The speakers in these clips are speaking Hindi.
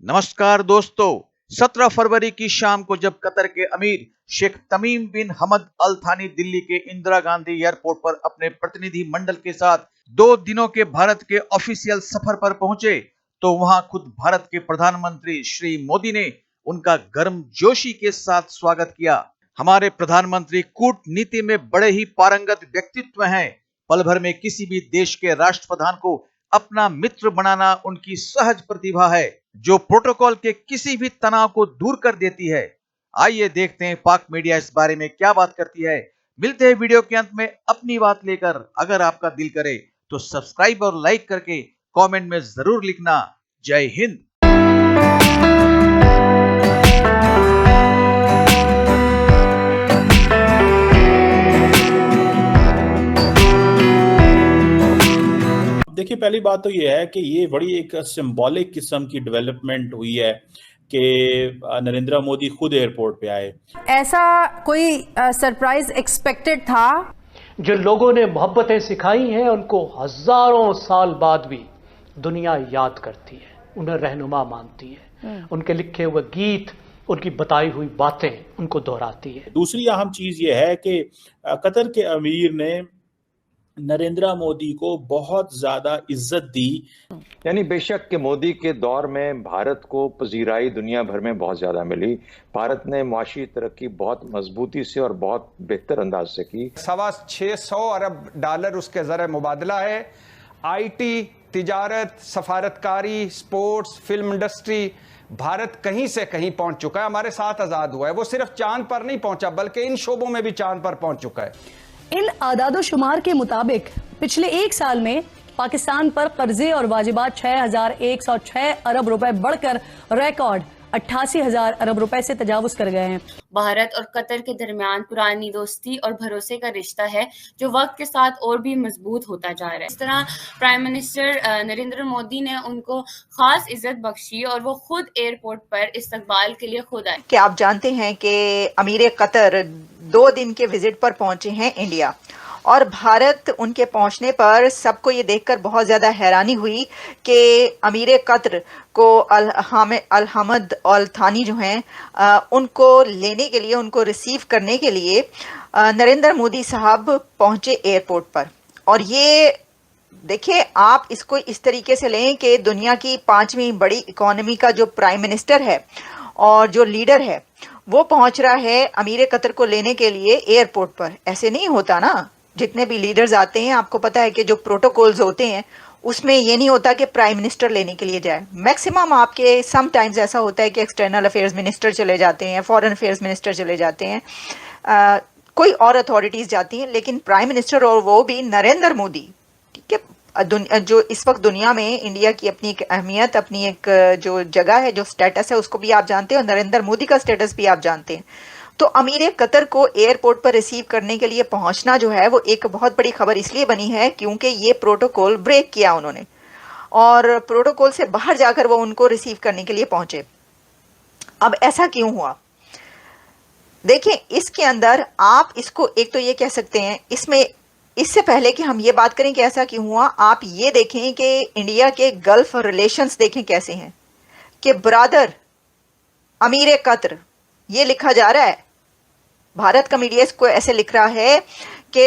नमस्कार दोस्तों। 17 फरवरी की शाम को जब कतर के अमीर शेख तमीम बिन हमद अल थानी दिल्ली के इंदिरा गांधी एयरपोर्ट पर अपने प्रतिनिधि मंडल के साथ 2 दिनों के भारत के ऑफिशियल सफर पर पहुंचे, तो वहां खुद भारत के प्रधानमंत्री श्री मोदी ने उनका गर्मजोशी के साथ स्वागत किया। हमारे प्रधानमंत्री कूटनीति में बड़े ही पारंगत व्यक्तित्व हैं। पल भर में किसी भी देश के राष्ट्रप्रधान को अपना मित्र बनाना उनकी सहज प्रतिभा है, जो प्रोटोकॉल के किसी भी तनाव को दूर कर देती है। आइए देखते हैं पाक मीडिया इस बारे में क्या बात करती है। मिलते हैं वीडियो के अंत में अपनी बात लेकर। अगर आपका दिल करे तो सब्सक्राइब और लाइक करके कमेंट में जरूर लिखना। जय हिंद। देखिए, पहली बात तो ये है कि ये बड़ी एक सिंबॉलिक किस्म की डेवलपमेंट हुई है कि नरेंद्र मोदी खुद एयरपोर्ट पे आए। ऐसा कोई सरप्राइज एक्सपेक्टेड था? जो लोगों ने मोहब्बतें सिखाई हैं उनको हजारों साल बाद भी दुनिया याद करती है, उन्हें रहनुमा मानती है। उनके लिखे हुए गीत, उनकी बताई हुई बातें उनको दोहराती है। दूसरी अहम चीज ये है कि कतर के अमीर ने नरेंद्र मोदी को बहुत ज्यादा इज्जत दी। यानी बेशक कि मोदी के दौर में भारत को पजीराई दुनिया भर में बहुत ज्यादा मिली। भारत ने माशी तरक्की बहुत मजबूती से और बहुत बेहतर अंदाज से की। 625 अरब डॉलर उसके ज़र मुबादला है। आईटी, तिजारत, सफारतकारी, स्पोर्ट्स, फिल्म इंडस्ट्री, भारत कहीं से कहीं पहुंच चुका है। हमारे साथ आजाद हुआ है। वो सिर्फ चांद पर नहीं पहुंचा बल्कि इन शोबों में भी चांद पर पहुंच चुका है। इन आदादो शुमार के मुताबिक पिछले एक साल में पाकिस्तान पर कर्जे और वाजिबात 6,106 अरब रुपए बढ़कर रिकॉर्ड 88,000 अरब रुपए से तजावुज कर गए हैं। भारत और कतर के दरमियान पुरानी दोस्ती और भरोसे का रिश्ता है जो वक्त के साथ और भी मजबूत होता जा रहा है। इस तरह प्राइम मिनिस्टर नरेंद्र मोदी ने उनको खास इज्जत बख्शी और वो खुद एयरपोर्ट पर इस्तकबाल के लिए खुद आए। कि आप जानते हैं कि अमीर कतर 2 दिन के विजिट पर पहुंचे हैं इंडिया, और भारत उनके पहुंचने पर सबको ये देखकर बहुत ज़्यादा हैरानी हुई कि अमीर कतर को अल हमद अल थानी जो हैं उनको लेने के लिए, उनको रिसीव करने के लिए नरेंद्र मोदी साहब पहुंचे एयरपोर्ट पर। और ये देखिए, आप इसको इस तरीके से लें कि दुनिया की 5वीं बड़ी इकोनॉमी का जो प्राइम मिनिस्टर है और जो लीडर है वो पहुंच रहा है अमीर कतर को लेने के लिए एयरपोर्ट पर। ऐसे नहीं होता ना, जितने भी लीडर्स आते हैं आपको पता है कि जो प्रोटोकॉल्स होते हैं उसमें ये नहीं होता कि प्राइम मिनिस्टर लेने के लिए जाए। मैक्सिमम आपके सम टाइम्स ऐसा होता है कि एक्सटर्नल अफेयर्स मिनिस्टर चले जाते हैं, फॉरेन अफेयर्स मिनिस्टर चले जाते हैं, कोई और अथॉरिटीज़ जाती हैं, लेकिन प्राइम मिनिस्टर और वो भी नरेंद्र मोदी, ठीक है, जो इस वक्त दुनिया में इंडिया की अपनी एक अहमियत, अपनी एक जो जगह है, जो स्टेटस है, उसको भी आप जानते हैं और नरेंद्र मोदी का स्टेटस भी आप जानते हैं। तो अमीर कतर को एयरपोर्ट पर रिसीव करने के लिए पहुंचना जो है वो एक बहुत बड़ी खबर इसलिए बनी है क्योंकि ये प्रोटोकॉल ब्रेक किया उन्होंने और प्रोटोकॉल से बाहर जाकर वो उनको रिसीव करने के लिए पहुंचे। अब ऐसा क्यों हुआ? देखिए, इसके अंदर आप इसको एक तो ये कह सकते हैं, इसमें इससे पहले कि हम ये बात करें कि ऐसा क्यों हुआ, आप ये देखें कि इंडिया के गल्फ रिलेशंस देखें कैसे हैं कि ब्रादर अमीर कतर, ये लिखा जा रहा है, भारत का मीडिया इसको ऐसे लिख रहा है कि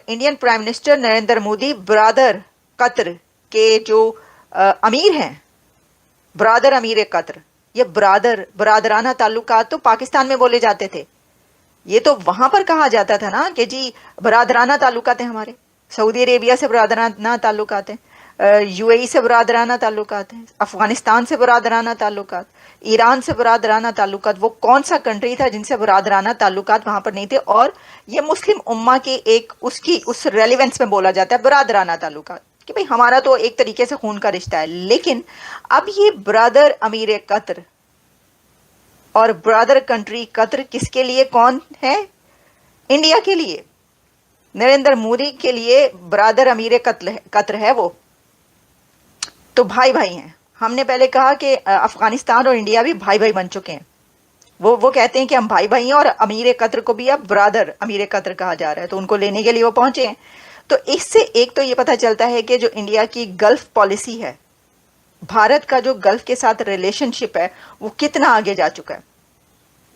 Indian prime minister Narendra Modi brother Qatar के जो अमीर हैं, ब्रादर अमीर कतर। ये ब्रादराना ताल्लुकात तो पाकिस्तान में बोले जाते थे, ये तो वहां पर कहा जाता था ना कि जी ब्रादराना ताल्लुकात हैं हमारे, सऊदी अरेबिया से ब्रादराना ताल्लुकात हैं, यूएई से ब्रादराना ताल्लुकात हैं, अफगानिस्तान से ब्रादराना ताल्लुकात, ईरान से ब्रादराना ताल्लुकात। वो कौन सा कंट्री था जिनसे ब्रादराना ताल्लुकात वहां पर नहीं थे? और ये मुस्लिम उम्मा के एक उसकी उस रेलिवेंस में बोला जाता है ब्रादराना ताल्लुकात कि भाई हमारा तो एक तरीके से खून का रिश्ता है। लेकिन अब ये ब्रादर अमीर कतर और ब्रादर कंट्री कतर किसके लिए कौन है? इंडिया के लिए, नरेंद्र मोदी के लिए ब्रादर अमीर कतर है वो। तो भाई भाई हैं। हमने पहले कहा कि अफगानिस्तान और इंडिया भी भाई भाई बन चुके हैं। वो कहते हैं कि हम भाई भाई हैं और अमीर कतर को भी अब ब्रादर अमीर कतर कहा जा रहा है, तो उनको लेने के लिए वो पहुंचे हैं। तो इससे एक तो ये पता चलता है कि जो इंडिया की गल्फ पॉलिसी है भारत का जो गल्फ के साथ रिलेशनशिप है वो कितना आगे जा चुका है।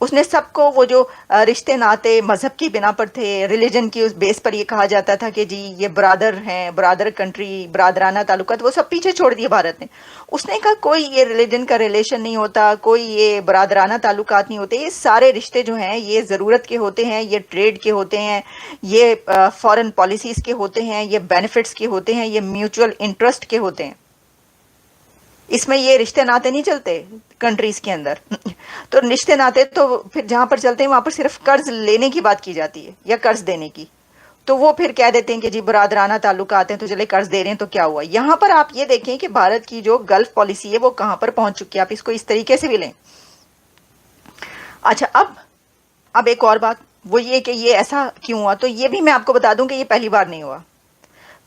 उसने सबको वो जो रिश्ते नाते मजहब की बिना पर थे, रिलीजन की उस बेस पर ये कहा जाता था कि जी ये ब्रादर हैं, ब्रादर कंट्री, ब्रादराना ताल्लुकात, वो सब पीछे छोड़ दिए भारत ने। उसने कहा कोई ये रिलीजन का रिलेशन नहीं होता, कोई ये ब्रादराना ताल्लुकात नहीं होते, ये सारे रिश्ते जो हैं ये ज़रूरत के होते हैं, ये ट्रेड के होते हैं, ये फॉरेन पॉलिसीज़ के होते हैं, ये बेनिफिट्स के होते हैं, ये म्यूचुअल इंटरेस्ट के होते हैं। इसमें ये रिश्ते नाते नहीं चलते कंट्रीज के अंदर। तो रिश्ते नाते तो फिर जहां पर चलते हैं वहां पर सिर्फ कर्ज लेने की बात की जाती है या कर्ज देने की। तो वो फिर कह देते हैं कि जी बरादराना ताल्लुक आते हैं तो चले कर्ज दे रहे हैं तो क्या हुआ। यहाँ पर आप ये देखें कि भारत की जो गल्फ पॉलिसी है वो कहां पर पहुंच चुकी है। आप इसको इस तरीके से भी लें। अच्छा, अब एक और बात वो ये कि ये ऐसा क्यों हुआ, तो ये भी मैं आपको बता दूं कि ये पहली बार नहीं हुआ।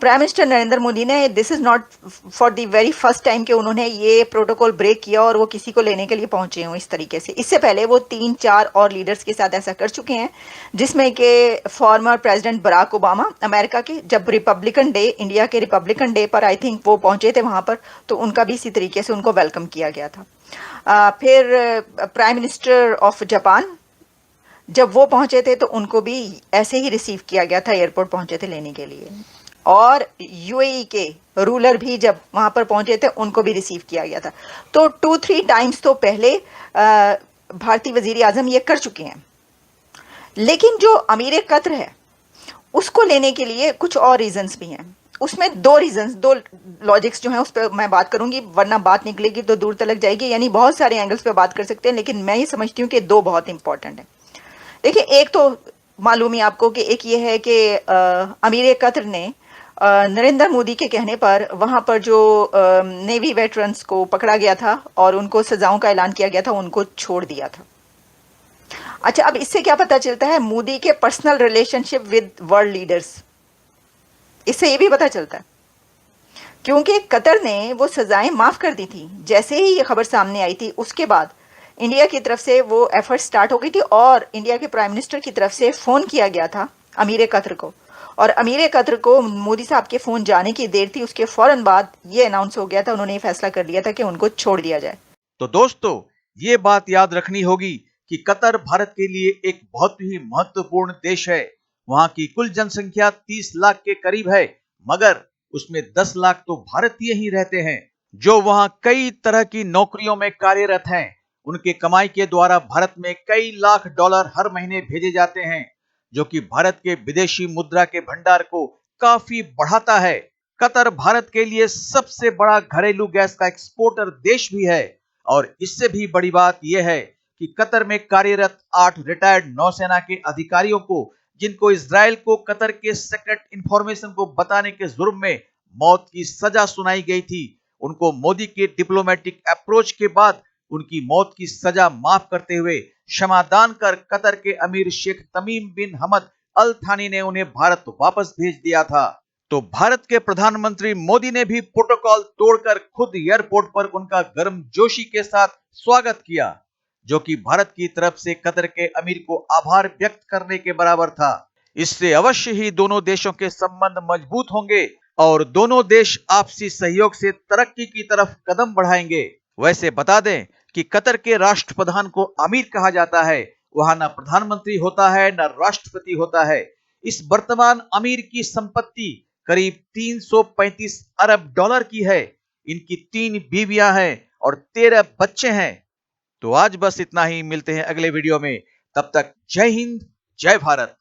प्राइम मिनिस्टर नरेंद्र मोदी ने, this is not for the very first time कि उन्होंने ये प्रोटोकॉल ब्रेक किया और वो किसी को लेने के लिए पहुंचे हों इस तरीके से। इससे पहले वो 3-4 और लीडर्स के साथ ऐसा कर चुके हैं, जिसमें कि former president Barack Obama America के, जब रिपब्लिकन डे, इंडिया के रिपब्लिकन डे पर आई थिंक वो पहुंचे थे वहां पर, तो उनका भी इसी तरीके से उनको वेलकम किया गया था। फिर प्राइम मिनिस्टर ऑफ जापान जब वो पहुंचे थे तो उनको भी ऐसे ही रिसीव किया गया था, एयरपोर्ट पहुंचे थे लेने के लिए। और यूएई के रूलर भी जब वहां पर पहुंचे थे उनको भी रिसीव किया गया था। तो 2-3 टाइम्स तो पहले भारतीय वजीर आजम ये कर चुके हैं। लेकिन जो अमीर कतर है उसको लेने के लिए कुछ और रीजंस भी हैं। उसमें 2 रीजंस, 2 लॉजिक्स जो हैं उस पर मैं बात करूंगी, वरना बात निकलेगी तो दूर तक जाएगी। यानी बहुत सारे एंगल्स पे बात कर सकते हैं, लेकिन मैं ये समझती हूँ कि 2 बहुत इंपॉर्टेंट है। देखिए, एक तो मालूम ही आपको कि एक ये है कि अमीर कतर ने नरेंद्र मोदी के कहने पर वहां पर जो नेवी वेटरन्स को पकड़ा गया था और उनको सजाओं का ऐलान किया गया था, उनको छोड़ दिया था। अच्छा, अब इससे क्या पता चलता है? मोदी के personal relationship with world leaders, इससे ये भी पता चलता है, क्योंकि कतर ने वो सजाएं माफ कर दी थी। जैसे ही ये खबर सामने आई थी उसके बाद इंडिया की तरफ से वो एफर्ट स्टार्ट हो गई थी और इंडिया के प्राइम मिनिस्टर की तरफ से फोन किया गया था अमीर कतर को, और अमीर कतर को मोदी साहब के फोन जाने की देर थी, उसके फौरन बाद ये अनाउंस हो गया था, उन्होंने ये फैसला कर लिया था कि उनको छोड़ दिया जाए। तो दोस्तों, ये बात याद रखनी होगी कि कतर भारत के लिए एक बहुत ही महत्वपूर्ण देश है। वहां की कुल जनसंख्या 30 लाख के करीब है, मगर उसमें 10 लाख तो भारतीय ही रहते हैं जो वहां कई तरह की नौकरियों में कार्यरत हैं। उनके कमाई के द्वारा भारत में कई लाख डॉलर हर महीने भेजे जाते हैं, जो कि भारत के विदेशी मुद्रा के भंडार को काफी बढ़ाता है। कतर भारत के लिए सबसे बड़ा घरेलू गैस का एक्सपोर्टर देश भी है, और इससे भी बड़ी बात यह है कि कतर में कार्यरत 8 रिटायर्ड नौसेना के अधिकारियों को, जिनको इजराइल को कतर के सीक्रेट इंफॉर्मेशन को बताने के जुर्म में मौत की सजा सुनाई गई थी, उनको मोदी के डिप्लोमेटिक अप्रोच के बाद उनकी मौत की सजा माफ करते हुए क्षमादान कर कतर के अमीर शेख तमीम बिन हमद अल थानी ने उन्हें भारत वापस भेज दिया था। तो भारत के प्रधानमंत्री मोदी ने भी प्रोटोकॉल तोड़कर खुद एयरपोर्ट पर उनका गर्मजोशी के साथ स्वागत किया, जो कि भारत की तरफ से कतर के अमीर को आभार व्यक्त करने के बराबर था। इससे अवश्य ही दोनों देशों के संबंध मजबूत होंगे और दोनों देश आपसी सहयोग से तरक्की की तरफ कदम बढ़ाएंगे। वैसे बता दें कि कतर के राष्ट्रप्रधान को अमीर कहा जाता है। वहां न प्रधानमंत्री होता है न राष्ट्रपति होता है। इस वर्तमान अमीर की संपत्ति करीब 335 अरब डॉलर की है। इनकी 3 बीवियां हैं और 13 बच्चे हैं। तो आज बस इतना ही, मिलते हैं अगले वीडियो में। तब तक जय हिंद, जय भारत।